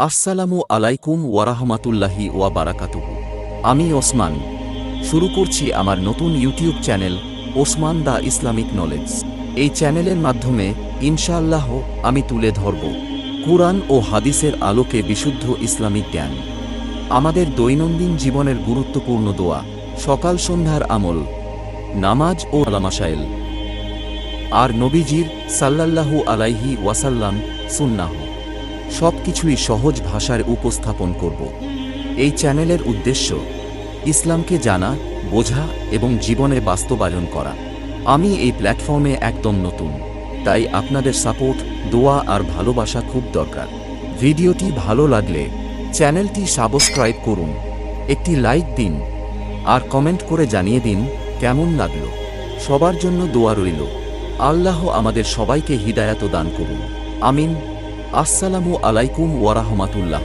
আসসালামু আলাইকুম ওয়ারাহমাতুল্লাহি ওয়া বারাকাতুহু। আমি ওসমান। শুরু করছি আমার নতুন YouTube channel Osman the Islamic knowledge. এই চ্যানেলের মাধ্যমে ইনশাআল্লাহ আমি তুলে ধরব কুরআন ও হাদিসের আলোকে বিশুদ্ধ ইসলামিক জ্ঞান, আমাদের দৈনন্দিন জীবনের গুরুত্বপূর্ণ দোয়া, সকাল সন্ধ্যার আমল, নামাজ ও আলামাশাইল, আর নবীজির সাল্লাল্লাহু আলাইহি ওয়াসাল্লাম সুন্নাহ সবকিছুই সহজ ভাষায় উপস্থাপন করব। এই চ্যানেলের উদ্দেশ্য ইসলামকে জানা, বোঝা এবং জীবনে বাস্তবায়ন করা। আমি এই প্ল্যাটফর্মে একদম নতুন, তাই আপনাদের সাপোর্ট, দোয়া আর ভালোবাসা খুব দরকার। ভিডিওটি ভালো লাগলে চ্যানেলটি সাবস্ক্রাইব করুন, একটি লাইক দিন আর কমেন্ট করে জানিয়ে দিন কেমন লাগলো। সবার জন্য দোয়া রইল। আল্লাহ আমাদের সবাইকে হিদায়াত দান করুন, আমিন। আসসালামু আলাইকুম ওয়ারাহমাতুল্লাহ।